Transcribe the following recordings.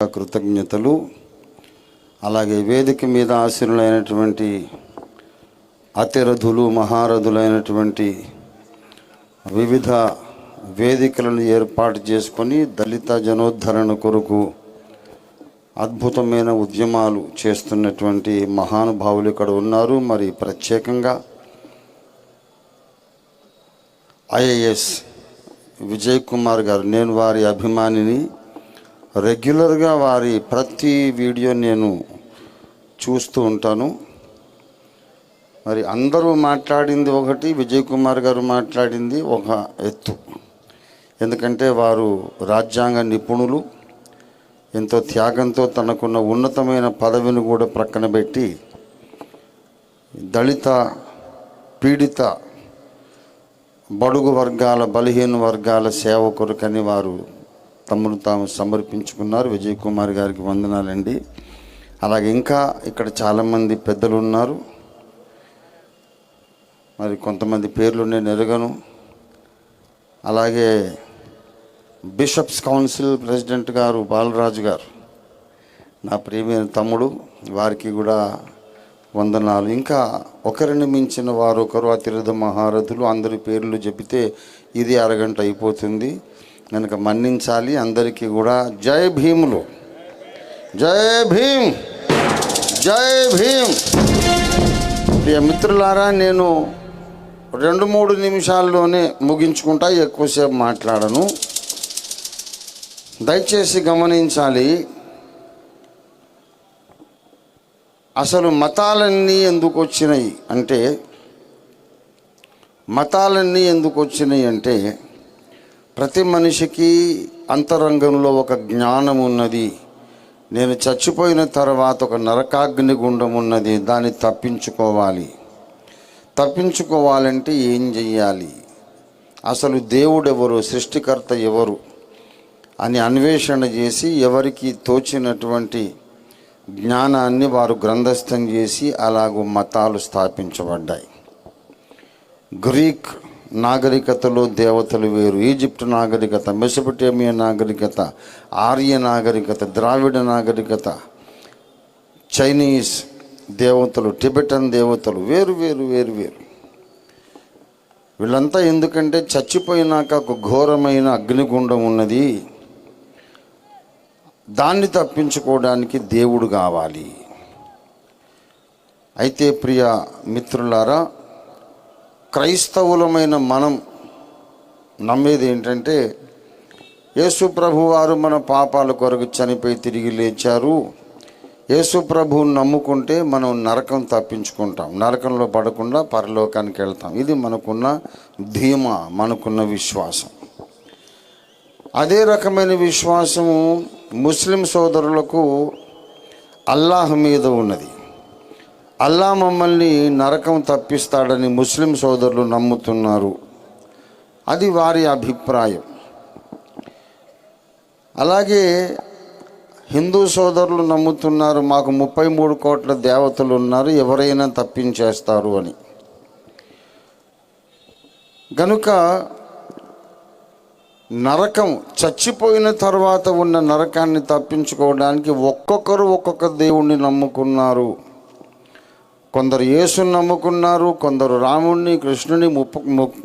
కృతజ్ఞతలు. అలాగే వేదిక మీద ఆశీనులైనటువంటి అతిరథులు మహారథులైనటువంటి వివిధ వేదికలను ఏర్పాటు చేసుకొని దళిత జనోద్ధరణ కొరకు అద్భుతమైన ఉద్యమాలు చేస్తున్నటువంటి మహానుభావులు ఇక్కడ ఉన్నారు. మరి ప్రత్యేకంగా ఐఏఎస్ విజయ్ కుమార్ గారు, నేను వారి అభిమానిని. రెగ్యులర్గా వారి ప్రతి వీడియో నేను చూస్తూ ఉంటాను. మరి అందరూ మాట్లాడింది ఒకటి, విజయ్ కుమార్ గారు మాట్లాడింది ఒక ఎత్తు. ఎందుకంటే వారు రాజ్యాంగ నిపుణులు. ఎంతో త్యాగంతో తనకున్న ఉన్నతమైన పదవిని కూడా ప్రక్కన పెట్టి దళిత పీడిత బడుగు వర్గాల బలహీన వర్గాల సేవ కొరకని వారు తమను తాము సమర్పించుకున్నారు. విజయ్ కుమార్ గారికి వందనాలండి. అలాగే ఇంకా ఇక్కడ చాలామంది పెద్దలు ఉన్నారు. మరి కొంతమంది పేర్లు నేను ఎరగను. అలాగే బిషప్స్ కౌన్సిల్ ప్రెసిడెంట్ గారు బాలరాజు గారు, నా ప్రియమైన తమ్ముడు, వారికి కూడా వందనాలు. ఇంకా ఒకరిని మించిన వారు ఒకరు అతిరథ మహారథులు. అందరి పేర్లు చెబితే ఇది అరగంట అయిపోతుంది కనుక మన్నించాలి. అందరికీ కూడా జై భీములు, జై భీమ్, జై భీమ్. ప్రియ మిత్రులారా, నేను 2-3 నిమిషాల్లోనే ముగించుకుంటా, ఎక్కువసేపు మాట్లాడను. దయచేసి గమనించాలి. అసలు మతాలన్నీ ఎందుకు వచ్చినాయి అంటే ప్రతి మనిషికి అంతరంగంలో ఒక జ్ఞానం ఉన్నది. నేను చచ్చిపోయిన తర్వాత ఒక నరకాగ్ని గుండం ఉన్నది, దాన్ని తప్పించుకోవాలంటే ఏం చెయ్యాలి, అసలు దేవుడు ఎవరు, సృష్టికర్త ఎవరు అని అన్వేషణ చేసి ఎవరికి తోచినటువంటి జ్ఞానాన్ని వారు గ్రంథస్థం చేసి అలాగూ మతాలు స్థాపించబడ్డాయి. గ్రీక్ నాగరికతలో దేవతలు వేరు, ఈజిప్ట్ నాగరికత, మెసొపొటేమియా నాగరికత, ఆర్య నాగరికత, ద్రావిడ నాగరికత, చైనీస్ దేవతలు, టిబెటన్ దేవతలు వేరు వేరు వేరు వేరు. వీళ్ళంతా ఎందుకంటే చచ్చిపోయినాక ఒక ఘోరమైన అగ్నిగుండం ఉన్నది, దాన్ని తప్పించుకోవడానికి దేవుడు కావాలి. అయితే ప్రియ మిత్రులారా, క్రైస్తవులమైన మనం నమ్మేది ఏంటంటే యేసు ప్రభు వారు మన పాపాల కొరకు చనిపోయి తిరిగి లేచారు. యేసు ప్రభువుని నమ్ముకుంటే మనం నరకం తప్పించుకుంటాం, నరకంలో పడకుండా పరలోకానికి వెళ్తాం. ఇది మనకున్న ధీమా, మనకున్న విశ్వాసం. అదే రకమైన విశ్వాసము ముస్లిం సోదరులకు అల్లాహ్ మీద ఉన్నది. అల్లా మమ్మల్ని నరకం తప్పిస్తాడని ముస్లిం సోదరులు నమ్ముతున్నారు. అది వారి అభిప్రాయం. అలాగే హిందూ సోదరులు నమ్ముతున్నారు, మాకు 33 కోట్ల దేవతలు ఉన్నారు, ఎవరైనా తప్పించేస్తారు అని. గనుక నరకం, చచ్చిపోయిన తర్వాత ఉన్న నరకాన్ని తప్పించుకోవడానికి ఒక్కొక్కరు ఒక్కొక్క దేవుణ్ణి నమ్ముకున్నారు. కొందరు యేసుని నమ్ముకున్నారు, కొందరు రాముణ్ణి, కృష్ణుని,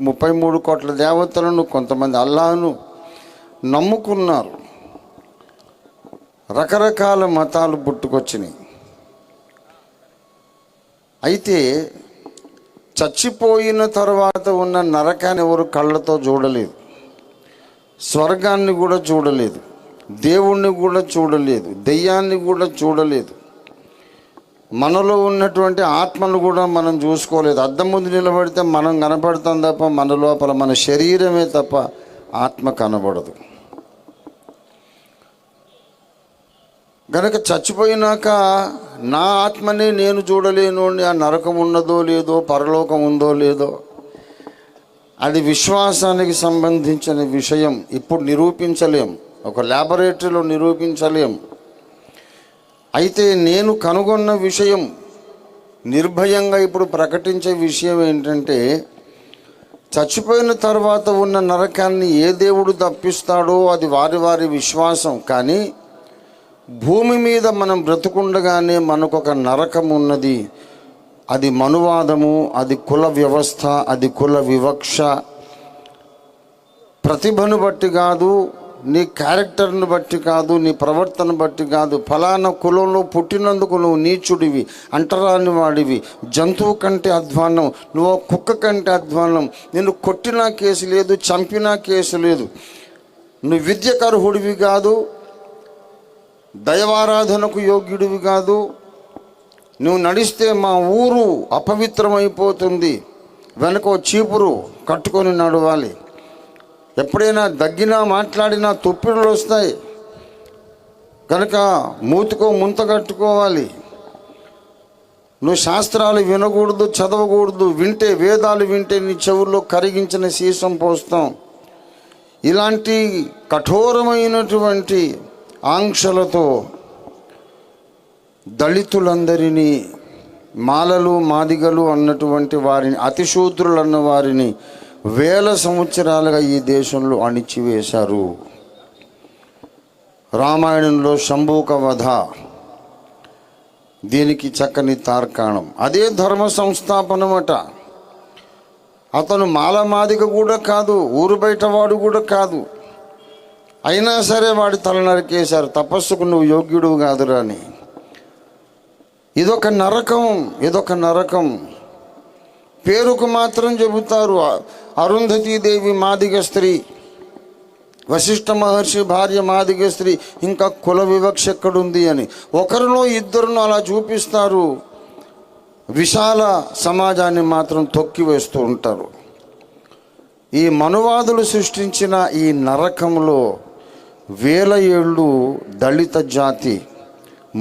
33 కోట్ల దేవతలను, కొంతమంది అల్లాహ్ను నమ్ముకున్నారు. రకరకాల మతాలు పుట్టుకొచ్చినాయి. అయితే చచ్చిపోయిన తర్వాత ఉన్న నరకాన్ని ఎవరు కళ్ళతో చూడలేదు, స్వర్గాన్ని కూడా చూడలేదు, దేవుణ్ణి కూడా చూడలేదు, దెయ్యాన్ని కూడా చూడలేదు, మనలో ఉన్నటువంటి ఆత్మను కూడా మనం చూసుకోలేదు. అద్దం ముందు నిలబడితే మనం కనపడతాం తప్ప మన లోపల మన శరీరమే తప్ప ఆత్మ కనబడదు. గనక చచ్చిపోయినాక నా ఆత్మని నేను చూడలేను, ఆ నరకం ఉన్నదో లేదో, పరలోకం ఉందో లేదో, అది విశ్వాసానికి సంబంధించిన విషయం. ఇప్పుడు నిరూపించలేం, ఒక ల్యాబొరేటరీలో నిరూపించలేం. అయితే నేను కనుగొన్న విషయం, నిర్భయంగా ఇప్పుడు ప్రకటించే విషయం ఏంటంటే, చచ్చిపోయిన తర్వాత ఉన్న నరకాన్ని ఏ దేవుడు తప్పిస్తాడో అది వారి వారి విశ్వాసం. కానీ భూమి మీద మనం బ్రతుకుండగానే మనకొక నరకం ఉన్నది. అది మనువాదము, అది కుల వ్యవస్థ, అది కుల వివక్ష. ప్రతిభను బట్టి కాదు, నీ క్యారెక్టర్ని బట్టి కాదు, నీ ప్రవర్తన బట్టి కాదు. ఫలానా కులంలో పుట్టినందుకు నువ్వు నీచుడివి, అంటరాని వాడివి, జంతువు కంటే అధ్వాన్నం, నువ్వు కుక్క కంటే అధ్వాన్నం, నిన్ను కొట్టినా కేసు లేదు, చంపినా కేసు లేదు, నువ్వు విద్యకు అర్హుడివి కాదు, దైవారాధనకు యోగ్యుడివి కాదు, నువ్వు నడిస్తే మా ఊరు అపవిత్రమైపోతుంది, వెనక చీపురు కట్టుకొని నడవాలి, ఎప్పుడైనా దగ్గినా మాట్లాడినా తొప్పిడులు వస్తాయి కనుక మూతుకో ముంత కట్టుకోవాలి, నువ్వు శాస్త్రాలు వినకూడదు, చదవకూడదు, వింటే వేదాలు వింటే నీ చెవుల్లో కరిగించిన సీసం పోస్తాం. ఇలాంటి కఠోరమైనటువంటి ఆంక్షలతో దళితులందరినీ, మాలలు మాదిగలు అన్నటువంటి వారిని, అతిశూద్రులు అన్న వారిని వేల సంవత్సరాలుగా ఈ దేశంలో అణిచివేశారు. రామాయణంలో శంభూక వధ దీనికి చక్కని తార్కాణం. అదే ధర్మ సంస్థాపనమట. అతను మాలమాదిగ కూడా కాదు, ఊరు బయట వాడు కూడా కాదు, అయినా సరే వాడి తల నరికేశారు. తపస్సుకు నువ్వు యోగ్యుడు కాదురా అని. ఇదొక నరకం, ఇదొక నరకం. పేరుకు మాత్రం చెబుతారు అరుంధతీదేవి మాదిగ స్త్రీ, వశిష్ఠ మహర్షి భార్య మాదిగ స్త్రీ, ఇంకా కుల వివక్ష ఎక్కడుంది అని. ఒకరిలో ఇద్దరును అలా చూపిస్తారు, విశాల సమాజాన్ని మాత్రం తొక్కివేస్తూ ఉంటారు. ఈ మనువాదులు సృష్టించిన ఈ నరకంలో వేల ఏళ్ళు దళిత జాతి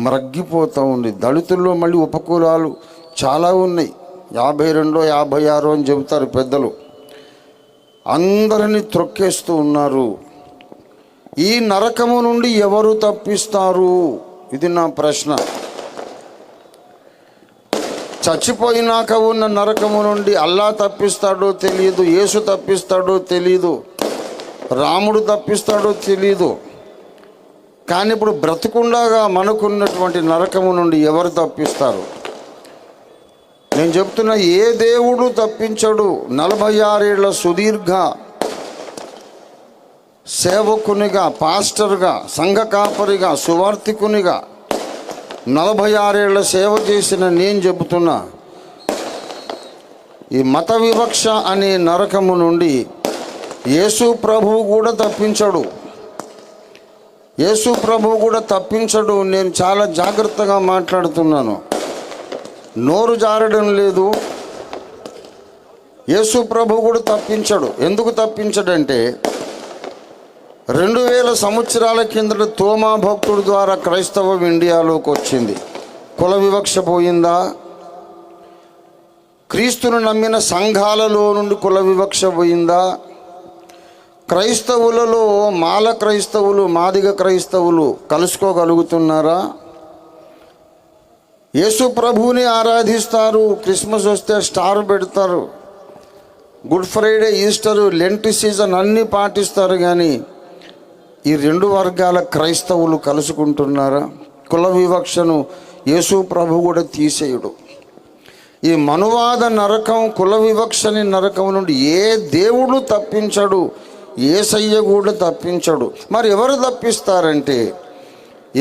మ్రగ్గిపోతూ ఉంది. దళితుల్లో మళ్ళీ ఉపకులాలు చాలా ఉన్నాయి, 52 56 అని చెబుతారు పెద్దలు. అందరినీ త్రొక్కేస్తూ ఉన్నారు. ఈ నరకము నుండి ఎవరు తప్పిస్తారు? ఇది నా ప్రశ్న. చచ్చిపోయినాక ఉన్న నరకము నుండి అల్లా తప్పిస్తాడో తెలియదు, యేసు తప్పిస్తాడో తెలియదు, రాముడు తప్పిస్తాడో తెలియదు. కానీ ఇప్పుడు బ్రతుకుండగా మనకున్నటువంటి నరకము నుండి ఎవరు తప్పిస్తారు? నేను చెప్తున్నా, ఏ దేవుడు తప్పించడు. 46 ఏళ్ల సుదీర్ఘ సేవకునిగా, పాస్టర్గా, సంఘ కాపరిగా, సువార్థికునిగా 46 ఏళ్ల సేవ చేసిన నేను చెబుతున్నా, ఈ మత వివక్ష అనే నరకము నుండి యేసు ప్రభువు కూడా తప్పించడు. యేసు ప్రభువు కూడా తప్పించడు. నేను చాలా జాగ్రత్తగా మాట్లాడుతున్నాను, నోరు జారడం లేదు. యేసు ప్రభు కూడా తప్పించడు. ఎందుకు తప్పించడంటే 2000 సంవత్సరాల కిందట తోమా భక్తుడి ద్వారా క్రైస్తవం ఇండియాలోకి వచ్చింది. కుల వివక్ష పోయిందా? క్రీస్తును నమ్మిన సంఘాలలో నుండి కుల వివక్ష పోయిందా? క్రైస్తవులలో మాల క్రైస్తవులు, మాదిగ క్రైస్తవులు కలుసుకోగలుగుతున్నారా? యేసు ప్రభువుని ఆరాధిస్తారు, క్రిస్మస్ వస్తే స్టార్ పెడతారు, Good Friday, Easter, Lent season అన్నీ పాటిస్తారు. కానీ ఈ 2 వర్గాల క్రైస్తవులు కలుసుకుంటున్నారా? కుల వివక్షను యేసు ప్రభు కూడా తీసేయుడు. ఈ మనువాద నరకం, కుల వివక్షని నరకం నుండి ఏ దేవుడు తప్పించడు, యేసయ్య కూడా తప్పించడు. మరి ఎవరు తప్పిస్తారంటే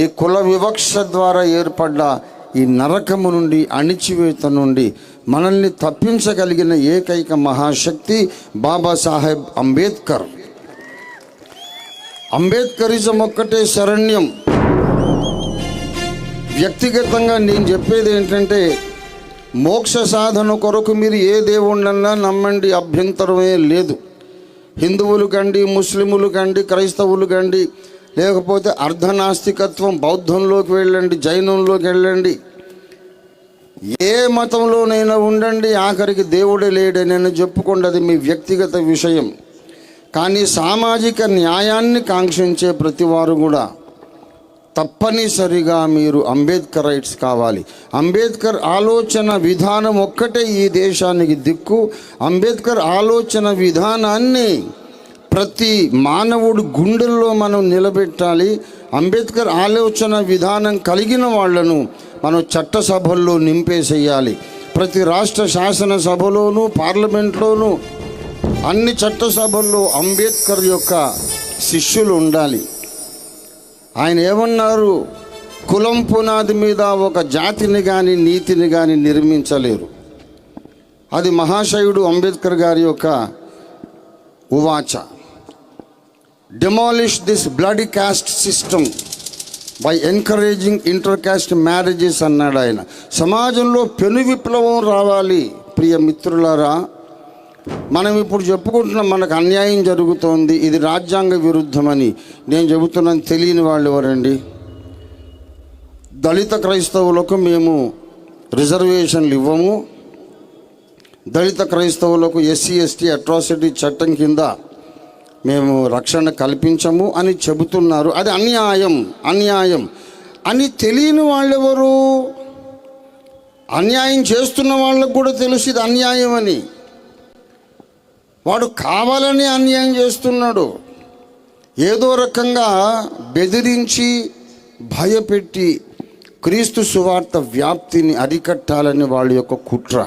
ఈ కుల వివక్ష ద్వారా ఏర్పడ్డ ఈ నరకము నుండి, అణిచివేత నుండి మనల్ని తప్పించగలిగిన ఏకైక మహాశక్తి బాబాసాహెబ్ అంబేద్కర్. అంబేద్కరిజం ఒక్కటే శరణ్యం. వ్యక్తిగతంగా నేను చెప్పేది ఏంటంటే, మోక్ష సాధన కొరకు మీరు ఏ దేవుణ్ణన్నా నమ్మండి, అభ్యంతరమే లేదు. హిందువులు కండి, ముస్లిములు కండి, క్రైస్తవులు కండి, లేకపోతే అర్ధనాస్తికత్వం బౌద్ధంలోకి వెళ్ళండి, జైనంలోకి వెళ్ళండి, ఏ మతంలోనైనా ఉండండి, ఆఖరికి దేవుడే లేడని చెప్పుకోండి, అది మీ వ్యక్తిగత విషయం. కానీ సామాజిక న్యాయాన్ని కాంక్షించే ప్రతివారు కూడా తప్పనిసరిగా మీరు అంబేద్కర్ రైట్స్ కావాలి. అంబేద్కర్ ఆలోచన విధానం ఒక్కటే ఈ దేశానికి దిక్కు. అంబేద్కర్ ఆలోచన విధానాన్ని ప్రతి మానవుడు గుండెల్లో మనం నిలబెట్టాలి. అంబేద్కర్ ఆలోచన విధానం కలిగిన వాళ్లను మనం చట్టసభల్లో నింపేసేయాలి. ప్రతి రాష్ట్ర శాసనసభలోనూ పార్లమెంట్లోనూ అన్ని చట్టసభల్లో అంబేద్కర్ యొక్క శిష్యులు ఉండాలి. ఆయన ఏమన్నారు? కులం పునాది మీద ఒక జాతిని కానీ నీతిని కానీ నిర్మించలేరు. అది మహాశయుడు అంబేద్కర్ గారి యొక్క ఉవాచ. Demolish this bloody cost system by encouraging inter caste marriages అన్నాడు ఆయన. సమాజంలో పెను విప్లవం రావాలి. ప్రియ మిత్రులారా, మనం ఇప్పుడు చెప్పుకుంటున్నాం మనకు అన్యాయం జరుగుతోంది, ఇది రాజ్యాంగ విరుద్ధమని. నేను చెబుతున్నాను, తెలియని వాళ్ళు ఎవరండి? దళిత క్రైస్తవులకు మేము రిజర్వేషన్లు ఇవ్వము, దళిత క్రైస్తవులకు ఎస్సీ ఎస్టీ అట్రాసిటీ చట్టం కింద మేము రక్షణ కల్పించము అని చెబుతున్నారు. అది అన్యాయం అన్యాయం అని తెలియని వాళ్ళెవరు? అన్యాయం చేస్తున్న వాళ్ళకు కూడా తెలుసు ఇది అన్యాయం అని. వాడు కావాలని అన్యాయం చేస్తున్నాడు. ఏదో రకంగా బెదిరించి భయపెట్టి క్రీస్తు సువార్త వ్యాప్తిని అరికట్టాలని వాళ్ళ యొక్క కుట్ర.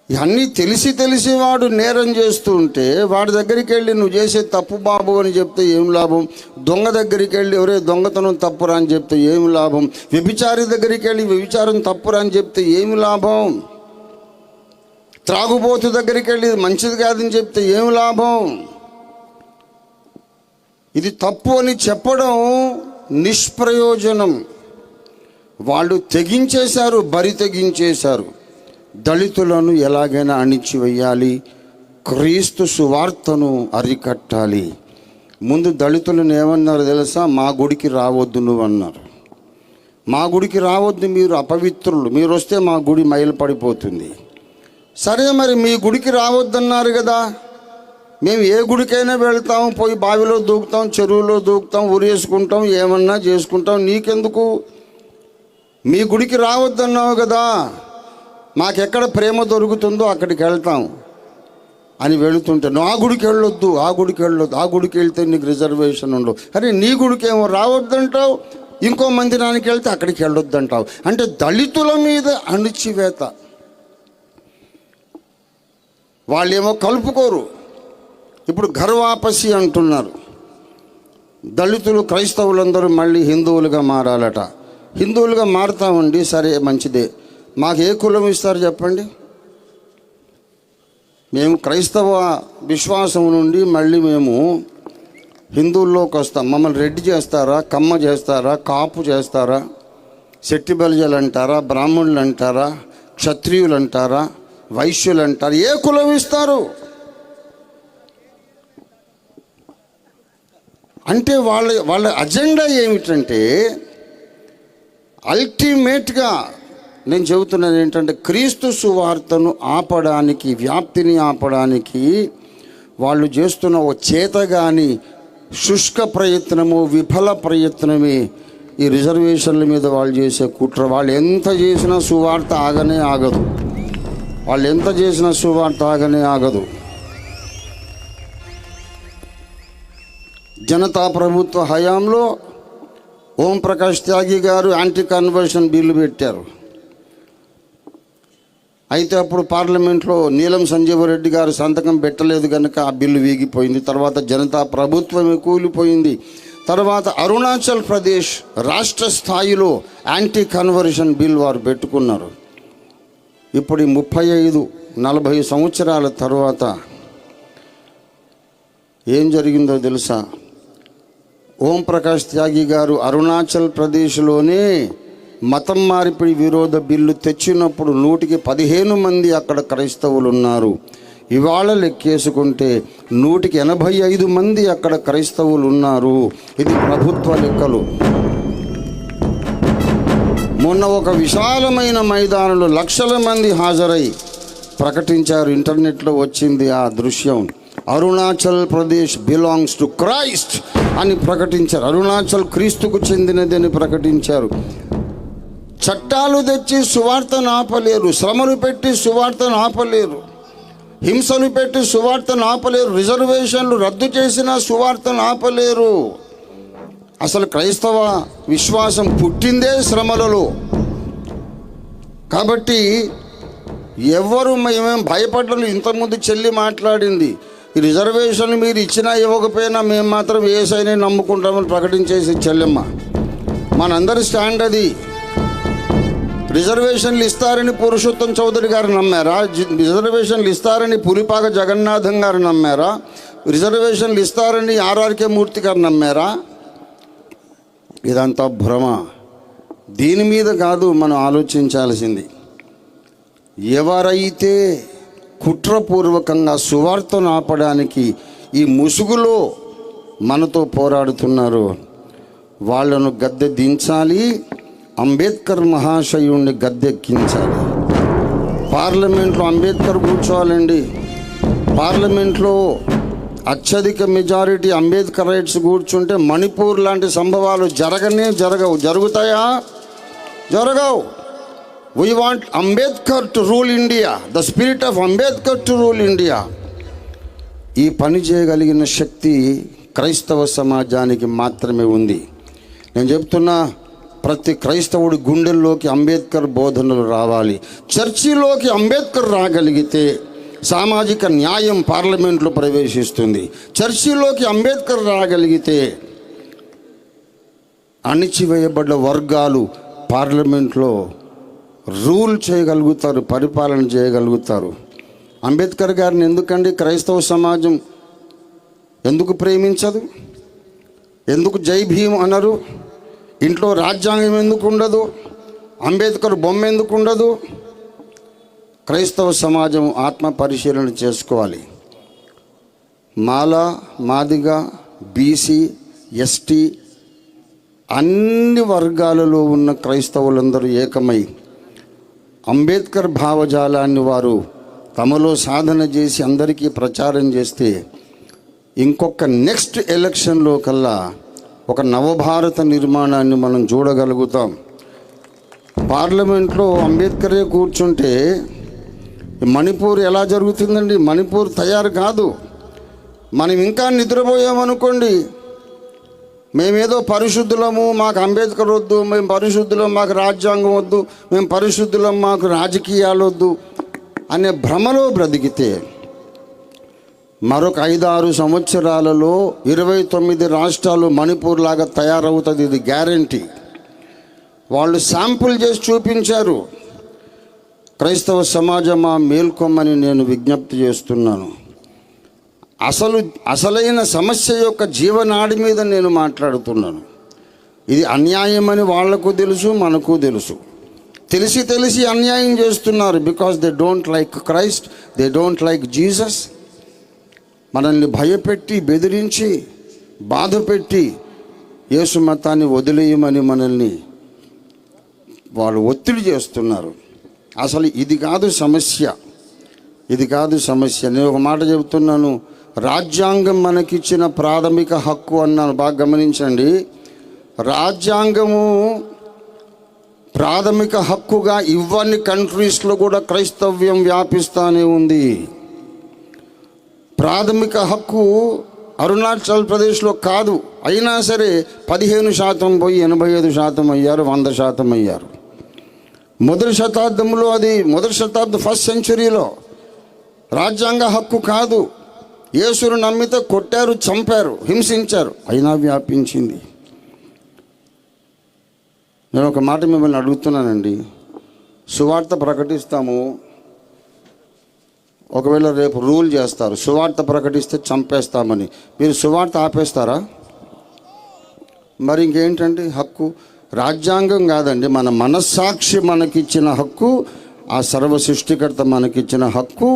ఇవన్నీ తెలిసి వాడు నేరం చేస్తూ ఉంటే వాడి దగ్గరికి వెళ్ళి నువ్వు చేసే తప్పు బాబు అని చెప్తే ఏం లాభం? దొంగ దగ్గరికి వెళ్ళి ఎవరే దొంగతనం తప్పురా అని చెప్తే ఏమి లాభం? వ్యభిచారి దగ్గరికి వెళ్ళి వ్యభిచారం తప్పురా అని చెప్తే ఏమి లాభం? త్రాగుబోతు దగ్గరికి వెళ్ళి మంచిది కాదని చెప్తే ఏమి లాభం? ఇది తప్పు అని చెప్పడం నిష్ప్రయోజనం. వాళ్ళు తెగించేశారు, బరి తెగించేశారు. దళితులను ఎలాగైనా అణిచివేయాలి, క్రీస్తు సువార్తను అరికట్టాలి. ముందు దళితులను ఏమన్నారు తెలుసా? మా గుడికి రావద్దు నువ్వు అన్నారు. మా గుడికి రావద్దు, మీరు అపవిత్రులు, మీరు వస్తే మా గుడి మైలుపడిపోతుంది. సరే, మరి మీ గుడికి రావద్దన్నారు కదా, మేము ఏ గుడికైనా వెళ్తాం, పోయి బావిలో దూకుతాం, చెరువులో దూకుతాం, ఊరేసుకుంటాం, ఏమన్నా చేసుకుంటాం, నీకెందుకు? మీ గుడికి రావద్దన్నావు కదా, మాకెక్కడ ప్రేమ దొరుకుతుందో అక్కడికి వెళ్తాం అని వెళుతుంటే నువ్వు ఆ గుడికి వెళ్ళొద్దు, ఆ గుడికి వెళ్ళొద్దు, ఆ గుడికి వెళ్తే నీకు రిజర్వేషన్ ఉండవు. అరే, నీ గుడికి ఏమో రావద్దంటావు, ఇంకో మందిరానికి వెళ్తే అక్కడికి వెళ్ళొద్దంటావు. అంటే దళితుల మీద అణిచివేత. వాళ్ళేమో కలుపుకోరు. ఇప్పుడు ఘర్వాపసి అంటున్నారు. దళితులు క్రైస్తవులందరూ మళ్ళీ హిందువులుగా మారాలట. హిందువులుగా మారుతామండి, సరే మంచిదే. మాకు ఏ కులం ఇస్తారు చెప్పండి? మేము క్రైస్తవ విశ్వాసం నుండి మళ్ళీ మేము హిందువుల్లోకి వస్తాం. మమ్మల్ని రెడ్డి చేస్తారా, కమ్మ చేస్తారా, కాపు చేస్తారా, శెట్టి బలిజలు అంటారా, బ్రాహ్మణులు అంటారా, క్షత్రియులు అంటారా, వైశ్యులు అంటారు? ఏ కులం ఇస్తారు? అంటే వాళ్ళ అజెండా ఏమిటంటే, అల్టిమేట్గా నేను చెబుతున్నది ఏంటంటే, క్రీస్తు సువార్తను ఆపడానికి, వ్యాప్తిని ఆపడానికి వాళ్ళు చేస్తున్న ఓ చేతగాని శుష్క ప్రయత్నము, విఫల ప్రయత్నమే ఈ రిజర్వేషన్ల మీద వాళ్ళు చేసే కుట్ర. వాళ్ళు ఎంత చేసినా సువార్త ఆగనే ఆగదు. వాళ్ళు ఎంత చేసినా సువార్త ఆగనే ఆగదు. జనతా ప్రభుత్వ హయాంలో ఓం ప్రకాష్ త్యాగి గారు యాంటీ కన్వర్షన్ బిల్లు పెట్టారు. అయితే అప్పుడు పార్లమెంట్లో నీలం సంజీవరెడ్డి గారు సంతకం పెట్టలేదు కనుక ఆ బిల్లు వీగిపోయింది. తర్వాత జనతా ప్రభుత్వమే కూలిపోయింది. తర్వాత అరుణాచల్ ప్రదేశ్ రాష్ట్ర స్థాయిలో యాంటీ కన్వర్షన్ బిల్ వారు పెట్టుకున్నారు. ఇప్పుడు 35-40 సంవత్సరాల తర్వాత ఏం జరిగిందో తెలుసా? ఓం ప్రకాష్ త్యాగి గారు అరుణాచల్ ప్రదేశ్లోనే మతం మార్పిడి విరోధ బిల్లు తెచ్చినప్పుడు 115 మంది అక్కడ క్రైస్తవులు ఉన్నారు. ఇవాళ లెక్కేసుకుంటే 185 మంది అక్కడ క్రైస్తవులు ఉన్నారు. ఇది ప్రభుత్వ లెక్కలు. మొన్న ఒక విశాలమైన మైదానంలో లక్షల మంది హాజరై ప్రకటించారు. ఇంటర్నెట్లో వచ్చింది ఆ దృశ్యం. Arunachal Pradesh belongs to Christ అని ప్రకటించారు. అరుణాచల్ క్రీస్తుకు చెందినది అని ప్రకటించారు. చట్టాలు తెచ్చి సువార్తను ఆపలేరు, శ్రమలు పెట్టి సువార్తను ఆపలేరు, హింసలు పెట్టి సువార్తను ఆపలేరు, రిజర్వేషన్లు రద్దు చేసిన సువార్తను ఆపలేరు. అసలు క్రైస్తవ విశ్వాసం పుట్టిందే శ్రమలలో. కాబట్టి ఎవరు మేమేం భయపడలేదు. ఇంతకుముందు చెల్లి మాట్లాడింది, ఈ రిజర్వేషన్లు మీరు ఇచ్చినా ఇవ్వకపోయినా మేము మాత్రం యేసయ్యనే నమ్ముకుంటామని ప్రకటించేసి చెల్లెమ్మ. మనందరి స్టాండ్ అది. రిజర్వేషన్లు ఇస్తారని పురుషోత్తం చౌదరి గారు నమ్మారా? రిజర్వేషన్లు ఇస్తారని పులిపాక జగన్నాథం గారు నమ్మారా? రిజర్వేషన్లు ఇస్తారని ఆర్ఆర్కే మూర్తి గారు నమ్మారా? ఇదంతా భ్రమ. దీని మీద కాదు మనం ఆలోచించాల్సింది. ఎవరైతే కుట్రపూర్వకంగా సువార్తను ఆపడానికి ఈ ముసుగులో మనతో పోరాడుతున్నారో వాళ్ళను గద్దె దించాలి. అంబేద్కర్ మహాశయుణ్ణి గద్దెక్కించాలి. పార్లమెంట్లో అంబేద్కర్ కూర్చోవాలండి. పార్లమెంట్లో అత్యధిక మెజారిటీ అంబేద్కర్ రైట్స్ కూర్చుంటే మణిపూర్ లాంటి సంభవాలు జరగవు. జరుగుతాయా? జరగవు. We want Ambedkar to rule India, the spirit of Ambedkar to rule India. ఈ పని చేయగలిగిన శక్తి క్రైస్తవ సమాజానికి మాత్రమే ఉంది. నేను చెప్తున్నా, ప్రతి క్రైస్తవుడి గుండెల్లోకి అంబేద్కర్ బోధనలు రావాలి. చర్చిలోకి అంబేద్కర్ రాగలిగితే సామాజిక న్యాయం పార్లమెంట్లో ప్రవేశిస్తుంది. చర్చిలోకి అంబేద్కర్ రాగలిగితే అణిచివేయబడ్డ వర్గాలు పార్లమెంట్లో రూల్ చేయగలుగుతారు, పరిపాలన చేయగలుగుతారు. అంబేద్కర్ గారిని ఎందుకండి క్రైస్తవ సమాజం ఎందుకు ప్రేమించదు? ఎందుకు జై భీమ్ అనరు? ఇంట్లో రాజ్యాంగం ఎందుకు ఉండదు? అంబేద్కర్ బొమ్మ ఎందుకు ఉండదు? క్రైస్తవ సమాజం ఆత్మ పరిశీలన చేసుకోవాలి. మాల, మాదిగ, బీసీ, ఎస్టీ అన్ని వర్గాలలో ఉన్న క్రైస్తవులందరూ ఏకమై అంబేద్కర్ భావజాలాన్ని వారు తమలో సాధన చేసి అందరికీ ప్రచారం చేస్తే ఇంకొక నెక్స్ట్ ఎలక్షన్లో కల్లా ఒక నవభారత నిర్మాణాన్ని మనం చూడగలుగుతాం. పార్లమెంట్లో అంబేద్కరే కూర్చుంటే మణిపూర్ ఎలా జరుగుతుందండి? మణిపూర్ తయారు కాదు. మనం ఇంకా నిద్రపోయామనుకోండి, మేమేదో పరిశుద్ధులము, మాకు అంబేద్కర్ వద్దు, మేము పరిశుద్ధులం, మాకు రాజ్యాంగం వద్దు, మేము పరిశుద్ధులం, మాకు రాజకీయాలు వద్దు అనే భ్రమలో బ్రతికితే మరొక 5-6 సంవత్సరాలలో 29 రాష్ట్రాలు మణిపూర్ లాగా తయారవుతుంది. ఇది గ్యారంటీ. వాళ్ళు శాంపుల్ చేసి చూపించారు. క్రైస్తవ సమాజమా మేల్కొమ్మని నేను విజ్ఞప్తి చేస్తున్నాను. అసలైన సమస్య యొక్క జీవనాడి మీద నేను మాట్లాడుతున్నాను. ఇది అన్యాయమని వాళ్లకు తెలుసు, మనకు తెలుసు. తెలిసి అన్యాయం చేస్తున్నారు. Because they don't like Christ, they don't like Jesus. మనల్ని భయపెట్టి, బెదిరించి, బాధపెట్టి యేసు మతాన్ని వదిలేయమని మనల్ని వాళ్ళు ఒత్తిడి చేస్తున్నారు. అసలు ఇది కాదు సమస్య, ఇది కాదు సమస్య. నేను ఒక మాట చెబుతున్నాను. రాజ్యాంగం మనకిచ్చిన ప్రాథమిక హక్కు అన్నాను, బాగా గమనించండి. రాజ్యాంగము ప్రాథమిక హక్కుగా ఇవ్వని కంట్రీస్లో కూడా క్రైస్తవ్యం వ్యాపిస్తూనే ఉంది. ప్రాథమిక హక్కు అరుణాచల్ ప్రదేశ్లో కాదు. అయినా సరే 15% పోయి 85% అయ్యారు, 100% అయ్యారు. మొదటి శతాబ్దంలో, అది మొదటి శతాబ్దం, ఫస్ట్ సెంచరీలో రాజ్యాంగ హక్కు కాదు. యేసును నమ్మితే కొట్టారు, చంపారు, హింసించారు, అయినా వ్యాపించింది. నేను ఒక మాట మిమ్మల్ని అడుగుతున్నానండి. సువార్త ప్రకటిస్తాము, ఒకవేళ రేపు రూల్ చేస్తారు, సువార్త ప్రకటిస్తే చంపేస్తామని, మీరు సువార్త ఆపేస్తారా? మరి ఇంకేంటండి హక్కు? రాజ్యాంగం కాదండి, మన మనస్సాక్షి మనకిచ్చిన హక్కు, ఆ సర్వ సృష్టికర్త మనకిచ్చిన హక్కు.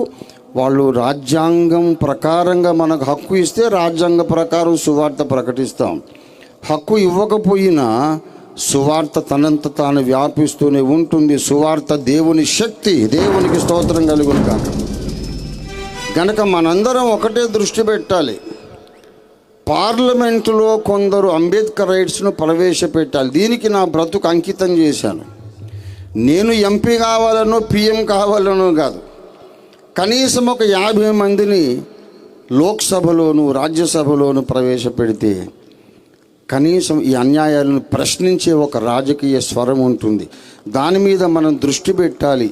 వాళ్ళు రాజ్యాంగం ప్రకారంగా మనకు హక్కు ఇస్తే రాజ్యాంగ ప్రకారం సువార్త ప్రకటిస్తాం. హక్కు ఇవ్వకపోయినా సువార్త తనంత తాను వ్యాపిస్తూనే ఉంటుంది. సువార్త దేవుని శక్తి, దేవునికి స్తోత్రం కలుగును కాక. గనక మనందరం ఒకటే దృష్టి పెట్టాలి. పార్లమెంటులో కొందరు అంబేద్కర్ రైట్స్ను ప్రవేశపెట్టాలి. దీనికి నా బ్రతుకు అంకితం చేశాను. నేను ఎంపీ కావాలనో పిఎం కావాలనో కాదు, కనీసం ఒక 50 మందిని లోక్సభలోను రాజ్యసభలోను ప్రవేశపెడితే కనీసం ఈ అన్యాయాలను ప్రశ్నించే ఒక రాజకీయ స్వరం ఉంటుంది. దాని మీద మనం దృష్టి పెట్టాలి.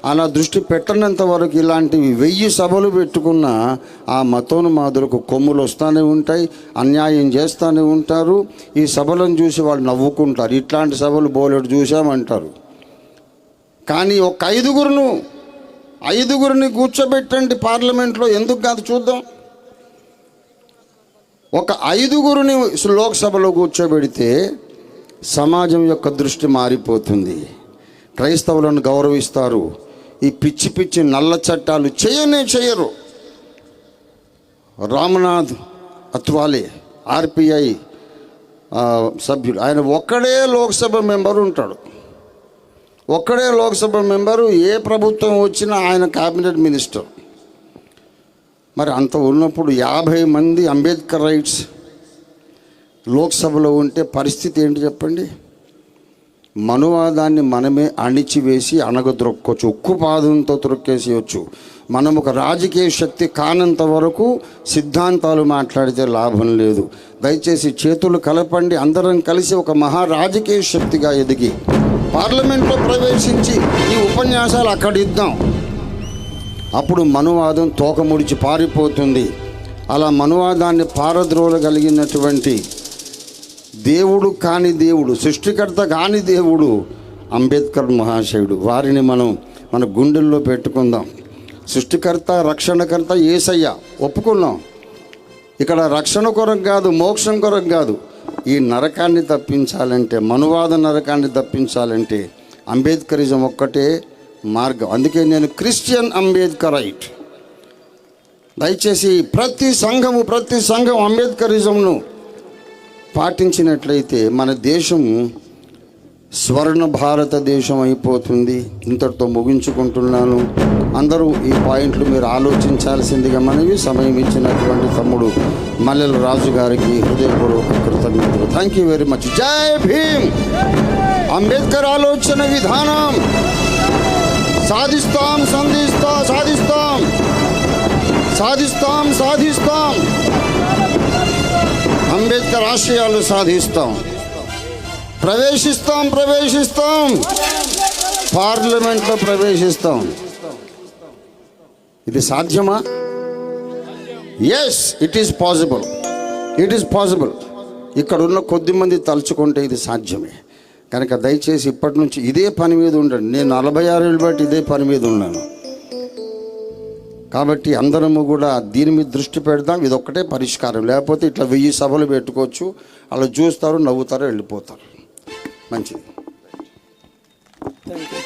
అలా దృష్టి పెట్టనంత వరకు ఇలాంటివి 1000 సభలు పెట్టుకున్న ఆ మతోన్మాదులకు కొమ్ములు వస్తూనే ఉంటాయి, అన్యాయం చేస్తూనే ఉంటారు. ఈ సభలను చూసి వాళ్ళు నవ్వుకుంటారు. ఇట్లాంటి సభలు బోలెడు చూసామంటారు. కానీ ఒక ఐదుగురిని కూర్చోబెట్టండి పార్లమెంట్లో, ఎందుకు కాదు చూద్దాం. ఒక 5గురిని లోక్సభలో కూర్చోబెడితే సమాజం యొక్క దృష్టి మారిపోతుంది. క్రైస్తవులను గౌరవిస్తారు. ఈ పిచ్చి పిచ్చి నల్ల చట్టాలు చేయరు. రామ్నాథ్ అత్వాలే ఆర్పిఐ సభ్యుడు, ఆయన ఒక్కడే లోక్సభ మెంబరు ఉంటాడు. ఒక్కడే లోక్సభ మెంబరు. ఏ ప్రభుత్వం వచ్చినా ఆయన క్యాబినెట్ మినిస్టర్. మరి అంత ఉన్నప్పుడు 50 మంది అంబేద్కర్ రైట్స్ లోక్సభలో ఉంటే పరిస్థితి ఏంటి చెప్పండి. మనువాదాన్ని మనమే అణిచివేసి అణగద్రొక్కొచ్చు, ఉక్కుపాదంతో త్రొక్కేసేయచ్చు. మనం ఒక రాజకీయ శక్తి కానంత వరకు సిద్ధాంతాలు మాట్లాడితే లాభం లేదు. దయచేసి చేతులు కలపండి, అందరం కలిసి ఒక మహా రాజకీయ శక్తిగా ఎదిగి పార్లమెంట్లో ప్రవేశించి ఈ ఉపన్యాసాలు అక్కడ ఇద్దాం. అప్పుడు మనువాదం తోక ముడిచి పారిపోతుంది. అలా మనువాదాన్ని పారద్రోలగలిగినటువంటి దేవుడు కాని దేవుడు, సృష్టికర్త కాని దేవుడు అంబేద్కర్ మహాశయుడు. వారిని మనం మన గుండెల్లో పెట్టుకుందాం. సృష్టికర్త రక్షణకర్త యేసయ్య ఒప్పుకున్నాం. ఇక్కడ రక్షణ కొరకు కాదు, మోక్షం కొరకు కాదు. ఈ నరకాన్ని తప్పించాలంటే, మనువాద నరకాన్ని తప్పించాలంటే అంబేద్కరిజం ఒక్కటే మార్గం. అందుకే నేను క్రిస్టియన్ అంబేద్కరైట్. దయచేసి ప్రతి సంఘం అంబేద్కరిజంను పాటించినట్లయితే మన దేశం స్వర్ణ భారతదేశం అయిపోతుంది. ఇంతటితో ముగించుకుంటున్నాను. అందరూ ఈ పాయింట్లు మీరు ఆలోచించాల్సిందిగా మనవి. సమయం ఇచ్చినటువంటి తమ్ముడు మల్లెల రాజు గారికి హృదయపూర్వక కృతజ్ఞతలు. Thank you very much. జై భీమ్. అంబేద్కర్ ఆలోచన విధానం సాధిస్తాం. అంబేద్కర్ ఆశయాలు సాధిస్తాం. ప్రవేశిస్తాం. పార్లమెంట్లో ప్రవేశిస్తాం. ఇది సాధ్యమా? Yes, it is possible. ఇక్కడ ఉన్న కొద్దిమంది తలుచుకుంటే ఇది సాధ్యమే. కనుక దయచేసి ఇప్పటి నుంచి ఇదే పని మీద ఉండండి. నేను 46 ఏళ్ళు బట్టి ఇదే పని మీద ఉన్నాను. కాబట్టి అందరము కూడా దీని మీద దృష్టి పెడదాం. ఇది ఒక్కటే పరిష్కారం. లేకపోతే ఇట్లా 1000 సభలు పెట్టుకోవచ్చు. అలా చూస్తారు, నవ్వుతారు, వెళ్ళిపోతారు. మంచిది. Thank you.